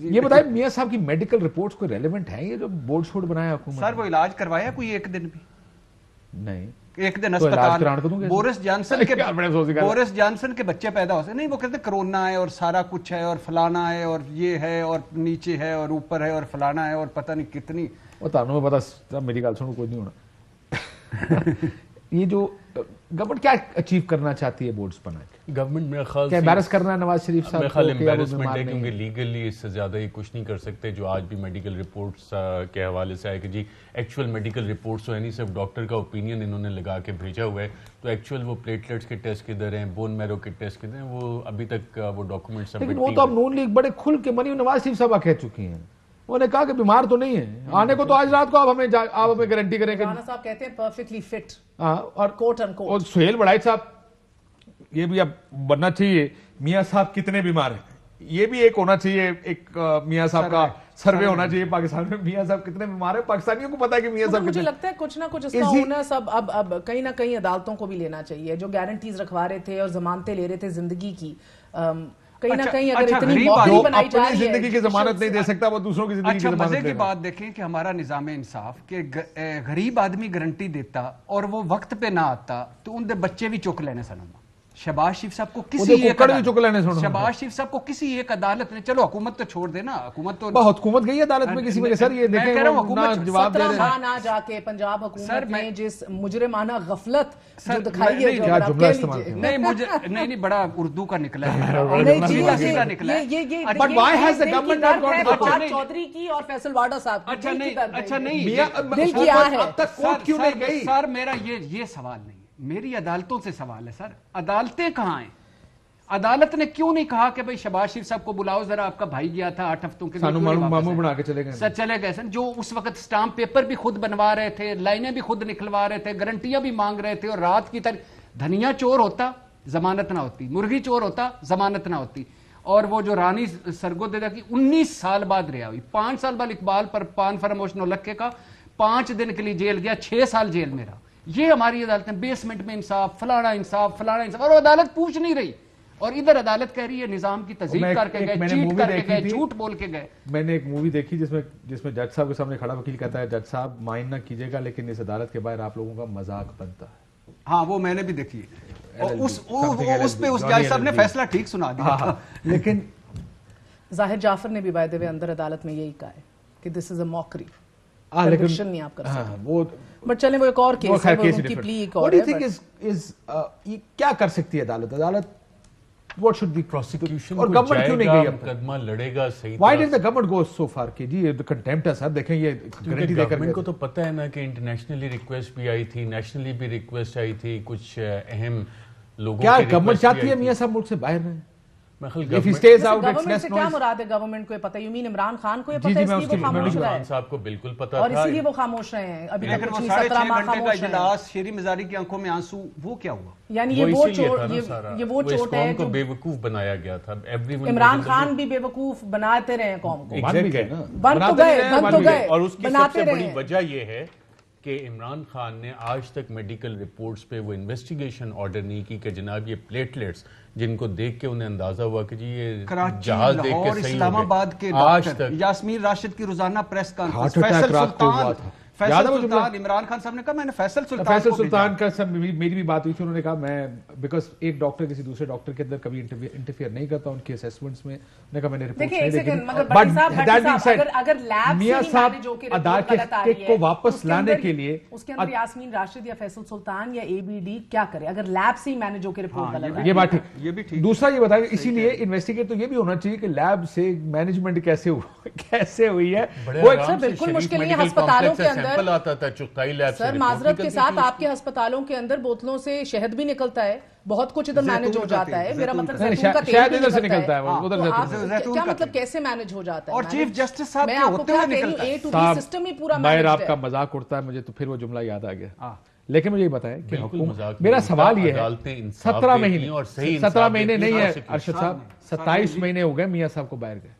ये बताए मियां साहब की मेडिकल रिपोर्ट्स कोई रेलेवेंट है ये जो बोर्ड शोर्ड बनाया हुकूमत? सर वो इलाज करवाया कोई एक दिन भी? नहीं, एक दिन तो अस्पताल बोरिस जॉनसन के बच्चे पैदा हो सकते नहीं, वो कहते कोरोना है और सारा कुछ है और फलाना है और ये है और नीचे है और ऊपर है और फलाना है और पता नहीं कितनी। वो तानों में पता मेरी गाल सुनो कोई नहीं होना। ये जो गवर्नमेंट क्या अचीव करना चाहती है बोर्ड्स बना के? गवर्नमेंट मेरा ख्याल एम्बैरस करना है नवाज शरीफ साहब को? एम्बैरसमेंट है क्योंकि लीगली इससे ज्यादा ये कुछ नहीं कर सकते। जो आज भी मेडिकल रिपोर्ट्स के हवाले से आए कि जी एक्चुअल मेडिकल रिपोर्ट्स तो है नहीं, सिर्फ डॉक्टर का ओपिनियन इन्होंने लगा के भेजा हुआ है, तो एक्चुअल वो प्लेटलेट्स के टेस्ट किधर हैं, बोन मैरो के टेस्ट किधर हैं, वो अभी तक वो डॉक्यूमेंट सबमिट। लेकिन वो तो अब नून लीग बड़े खुल के मनी नवाज शरीफ साहब कह चुकी हैं, उन्होंने कहा कि बीमार तो नहीं है, आने को तो आज रात को आप हमें गारंटी करेंगे। राणा साहब कहते हैं परफेक्टली फिट। हाँ, और कोट अनकोट। और सुहेल बड़ाई साहब ये भी अब बनना चाहिए, मियां साहब कितने बीमार हैं, ये भी एक होना चाहिए, एक मियां साहब का सर्वे होना चाहिए पाकिस्तान में, मियां साहब कितने बीमार हैं, पाकिस्तानियों को पता है कि मियां साहब। मुझे लगता है कुछ ना कुछ इसका होना सब अब कहीं ना कहीं अदालतों को भी लेना चाहिए, जो गारंटीज रखवा रहे थे और जमानतें ले रहे थे जिंदगी की, कहीं ना कहीं अगर इतनी मौत बनाई जा रही है, जिंदगी की जमानत नहीं दे सकता वो दूसरों की जिंदगी की जमानत। मजे की बात देखें कि हमारा निजाम इंसाफ के गरीब आदमी गारंटी देता और वो वक्त पे ना आता तो उनके बच्चे भी चुक लेने सनम। शहबाज शरीफ साहब को किसी शहबाज शरीफ साहब को किसी एक अदालत ने, चलो हुकूमत तो छोड़ देना, हुकूमत तो बहुत हुकूमत गई अदालत में किसी में। सर ये देखें जवाब दे रहे हैं ना जाके पंजाब हुकूमत में जिस मुजरिमाना गफलत जो दिखाई है, नहीं मुझे नहीं बड़ा उर्दू का निकला है चौधरी की और फैसल वाडा साहब की। अच्छा नहीं दिल की आ है, क्यों नहीं गई? सर मेरा ये सवाल नहीं, मेरी अदालतों से सवाल है सर, अदालतें कहां हैं? अदालत ने क्यों नहीं कहा कि भाई शहबाज शरीफ साहब को बुलाओ जरा, आपका भाई गया था 8 हफ्तों के मामू बना के चले गए सर, चले गए सर, जो उस वक्त स्टाम्प पेपर भी खुद बनवा रहे थे, लाइनें भी खुद निकलवा रहे थे, गारंटियां भी मांग रहे थे, और रात की तरह धनिया चोर होता जमानत ना होती, मुर्गी चोर होता जमानत ना होती, और वो जो रानी सरगोदेदा की 19 साल बाद रिहा हुई, 5 साल बाद इकबाल पर पान फरामोश नौलखे का 5 दिन के लिए जेल गया, 6 साल जेल में रहा। ये हमारी अदालतें, बेसमेंट में इंसाफ, फलाना इंसाफ, और अदालत पूछ नहीं रही, और इधर अदालत कह रही है निजाम की तज़ीक करके गए, चीट करके गए, झूठ बोल के गए। मैंने एक मूवी देखी जिसमें जज साहब के सामने खड़ा वकील कहता है, जज साहब माइंड ना कीजिएगा लेकिन इस अदालत के बाहर आप लोगों का मजाक बनता है। हाँ वो मैंने भी देखी और उस पे उस जज साहब ने फैसला ठीक सुना दिया। लेकिन जाहिर जाफर ने भी बाय द वे अंदर अदालत में यही कहा है कि दिस इज अ मॉकरी, लेकिन नहीं आप कर सकते वो, बट चले वो एक और केस है, वो उनकी प्ली एक और है। क्या कर सकती है अदालत? What should be prosecution? और गवर्नमेंट क्यों नहीं गई? मुकदमा लड़ेगा सही। Why did the government go so far कि जी the contempt है सर, देखें ये गारंटी देकर गवर्नमेंट को तो पता है ना कि इंटरनेशनली रिक्वेस्ट भी आई थी, नेशनली भी रिक्वेस्ट आई थी, कुछ अहम लोगों क्या गवर्नमेंट चाहती है मियां साहब मुल्क से बाहर रहें? गवर्नमेंट से क्या मुराद है? गवर्नमेंट को पता है, यू मीन इमरान खान को ये पता है, इसलिए वो खामोश रहा है? साहब को बिल्कुल पता और इसीलिए वो खामोश रहे हैं अभी तक। 17 माह खामोश इजलास, शेरी मिजारी की आंखों में आंसू, वो क्या हुआ? यानी ये वो चोट है जो बेवकूफ बनाया गया था। इमरान खान भी बेवकूफ बनाते रहे कौम को, बन तो गए, और उसकी सबसे बड़ी वजह ये है कि इमरान खान ने आज तक मेडिकल रिपोर्ट्स पे वो इन्वेस्टिगेशन ऑर्डर नहीं की कि जनाब ये प्लेटलेट्स जिनको देख के उन्हें अंदाजा हुआ कि जी ये जहाज देख के सही इस्लामाबाद के डॉक्टर यास्मीन राशिद की रोजाना प्रेस कॉन्फ्रेंस, फैसल सुल्तान, इमरान खान साहब ने कहा मैंने फैसल सुल्तान का सब मेरी भी बात हुई थी, उन्होंने कहा मैं बिकॉज एक डॉक्टर किसी दूसरे डॉक्टर के अंदर कभी इंटरफेयर नहीं करता उनके असेसमेंट्स में, उन्होंने कहा मैंने रिपोर्ट्स नहीं देखी, बट अगर लैब मियां साहब अदालत को वापस लाने के लिए उसके अंदर यास्मीन राशिद या फैसल सुल्तान या एबीडी क्या करे अगर लैब से ही मैनेज होकर रिपोर्ट गलत है? ये बात ठीक, ये भी ठीक। दूसरा ये बताएं, इसीलिए इन्वेस्टिगेट तो ये भी होना चाहिए कि लैब से मैनेजमेंट कैसे हुई है, वो बिल्कुल मुश्किल नहीं है। अस्पतालों के अंदर आता था चुगताई लैब से, सर माजरत के साथ आपके अस्पतालों के अंदर बोतलों से शहद भी निकलता है, बहुत कुछ इधर मैनेज हो जाता है। मेरा मतलब जैतून का तेल इधर से निकलता है, उधर से क्या मतलब कैसे मैनेज हो जाता है? और चीफ जस्टिस साहब मैं आपको क्या कह रही हूं, ए टू बी सिस्टम ही पूरा मैनेज है। आपका मजाक उड़ता है मुझे, तो फिर वो जुमला याद आ गया। लेकिन मुझे ये बताएं कि मेरा सवाल ये है, 17 महीने नहीं है अरशद साहब, 27 महीने हो गए मियां साहब को बाहर गए,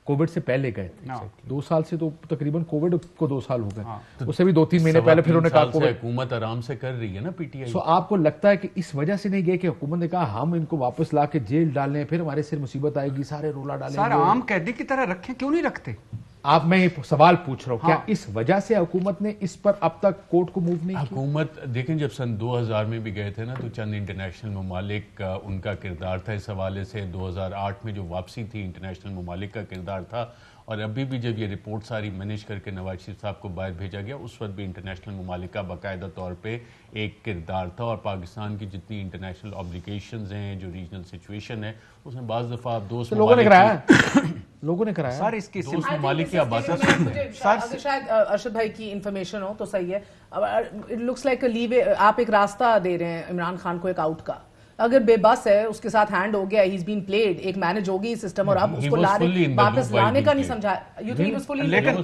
कोविड से पहले गए थे। हाँ। 2 साल से तो तकरीबन कोविड को 2 साल हो गए। हाँ। उससे भी 2-3 महीने पहले फिर उन्होंने कहा कोविड। हुकूमत आराम से कर रही है ना पीटीआई। सो आपको लगता है कि इस वजह से नहीं गए कि हुकूमत ने कहा हम इनको वापस ला के जेल डालने, फिर हमारे सिर मुसीबत आएगी, सारे रोला डालेंगे? सर आम कैदी की तरह रखें, क्यों नहीं रखते? आप, मैं ये सवाल पूछ रहा हूँ, हाँ। क्या इस वजह से हुकूमत ने इस पर अब तक कोर्ट को मूव नहीं किया? हुकूमत देखें, जब सन 2000 में भी गए थे ना, तो चंद इंटरनेशनल ममालिक का उनका किरदार था इस हवाले से। 2008 में जो वापसी थी इंटरनेशनल ममालिक का किरदार था। और अभी भी जब ये रिपोर्ट सारी मैनेज करके नवाज शरीफ साहब को बाहर भेजा गया, उस वक्त भी इंटरनेशनल ममालिक का बाकायदा तौर पे एक किरदार था। और पाकिस्तान की जितनी इंटरनेशनल ऑब्लिगेशंस हैं, जो रीजनल सिचुएशन है, उसमें बाज़ दफ़ा आप दोस्त लोगों ने कराया लोगों ने कराया सर इसकी दोस्त ममालिक की आबादी। अगर शायद अरशद भाई की इंफॉर्मेशन हो तो सही है। इट लुक्स लाइक लीवे, आप एक रास्ता दे रहे हैं इमरान खान को एक आउट का। अगर बेबस है, उसके साथ हैंड हो गया, ही इज बीन प्लेड, एक मैनेज होगी सिस्टम, और अब उसको वापस लाने का नहीं समझा। यू थिंक उसको लेकिन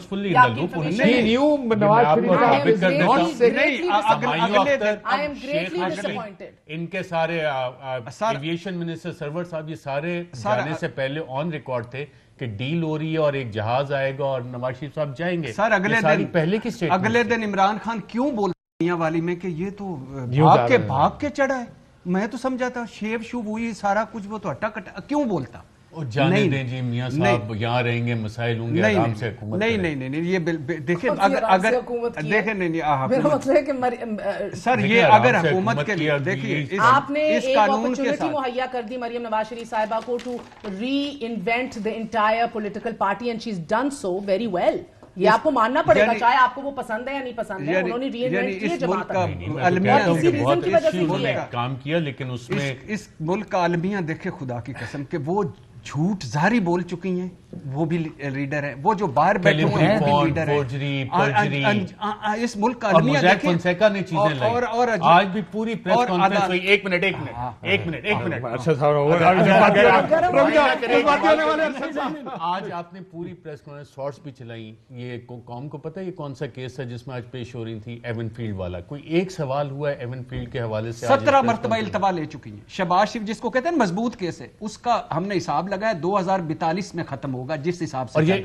इनके सारे एविएशन मिनिस्टर सरवर साहब ये सारे जाने से पहले ऑन रिकॉर्ड थे कि डील हो रही है और एक जहाज आएगा और नवाज शरीफ साहब जाएंगे। सर अगले दिन इमरान खान क्यों बोल दुनिया वाली में कि ये तो भाग के चढ़ा है? मैं तो समझा था शेव शुभ हुई सारा कुछ, वो तो हटा कटा क्यों बोलता? और जाने दें जी, मियां साहब यहाँ रहेंगे, मसाइल होंगे, आराम से हुकूमत नहीं ये देखिए, अगर देखें नहीं मेरा मतलब है कि सर ये अगर हुकूमत के लिए देखिए आपने एक अपॉर्चुनिटी मुहैया कर दी मरियम नवाज शरीफ साहिबा को to reinvent the entire political party and she is done so very well. ये आपको मानना पड़ेगा, चाहे आपको वो पसंद है या नहीं पसंद है। उन्होंने रीइन्वेंट किया जमात का काम किया, लेकिन उसमें इस मुल्क का अलमिया देखे खुदा की कसम के वो झूठ जारी बोल चुकी हैं, वो भी लीडर है, वो जो बाहर बैठे हुए हैं वो भी लीडर है। इस मुल्क का अलमिया देखें, फोंसेका ने चीजें लाई और आज भी पूरी प्रेस कॉन्फ्रेंस हुई। एक मिनट अच्छा साहब, आज आपने पूरी प्रेस कॉन्फ्रेंस शॉर्ट्स भी चलाई। ये कौम को पता है ये कौन सा केस है जिसमें आज पेश हो रही थी? एवनफील्ड वाला। कोई एक सवाल हुआ है एवनफील्ड के हवाले से? 17 मरतबा इल्तवा ले चुकी है। शहबाज शरीफ जिसको कहते हैं मजबूत केस है, उसका हमने हिसाब लगाया 2042 में खत्म होगा जिस हिसाब से। और ये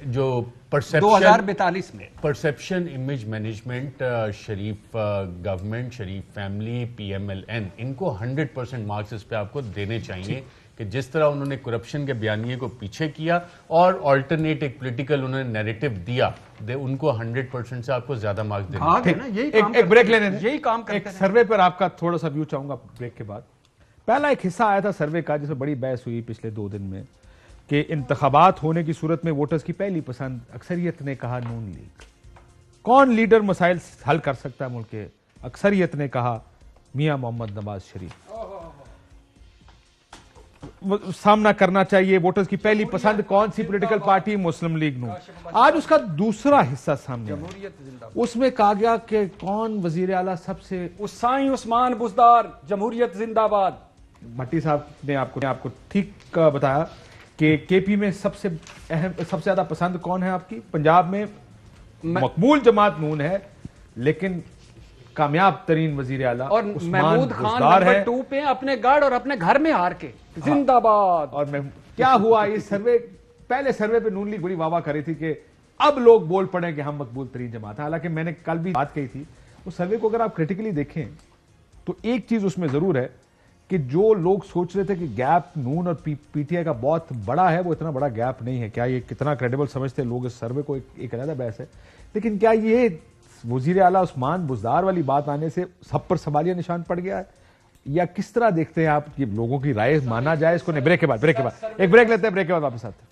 जो परसेप्शन 2042 में परसेप्शन इमेज मैनेजमेंट, शरीफ गवर्नमेंट, शरीफ फैमिली, PMLN, इनको 100% मार्क्स इस पे आपको देने चाहिए कि जिस तरह उन्होंने करप्शन के बयानिए को पीछे किया और ऑल्टरनेट एक पॉलिटिकल उन्होंने नैरेटिव दिया, उनको 100% से आपको ज्यादा मार्क्स देने। एक ब्रेक लेने, यही काम करते एक सर्वे पर आपका थोड़ा सा व्यू चाहूंगा ब्रेक के बाद। पहला एक हिस्सा आया था सर्वे का जिसमें बड़ी बहस हुई पिछले 2 दिन में कि इंतखाबात होने की सूरत में वोटर्स की पहली पसंद अक्सरियत ने कहा नून लीग। कौन लीडर मसाइल हल कर सकता है मुल्क के? अक्सरियत ने कहा मियां मोहम्मद नवाज शरीफ। सामना करना चाहिए वोटर्स की पहली पसंद कौन सी पॉलिटिकल पार्टी? मुस्लिम लीग नून। आज उसका दूसरा हिस्सा सामने आया, उसमें कहा गया कि कौन वजीर आला सबसे उसाई उस्मान बुज़दार, जमहूरियत जिंदाबाद। भट्टी साहब ने आपको ठीक बताया कि केपी में सबसे अहम, सबसे ज्यादा पसंद कौन है आपकी? पंजाब में मकबूल जमात नून है, लेकिन कामयाब तरीन वजीर आला और महमूद खान नंबर 2 पे अपने गढ़ और अपने घर में हार के जिंदाबाद। और क्या हुआ? ये सर्वे, पहले सर्वे पे नून लीग बड़ी वाह कर रही थी कि अब लोग बोल पड़े कि हम मकबूल तरीन जमात है। हालांकि मैंने कल भी बात कही थी, उस सर्वे को अगर आप क्रिटिकली देखें तो एक चीज उसमें जरूर है कि जो लोग सोच रहे थे कि गैप नून और PTI का बहुत बड़ा है, वो इतना बड़ा गैप नहीं है। क्या ये कितना क्रेडिबल समझते हैं लोग इस सर्वे को, एक अलग बहस है। लेकिन क्या ये वजीर आला उस्मान बुज़दार वाली बात आने से सब पर सवालिया निशान पड़ गया है, या किस तरह देखते हैं आप कि लोगों की राय माना जाए इसको? नहीं, ब्रेक के बाद एक ब्रेक लेते हैं, ब्रेक के बाद वापस आते हैं।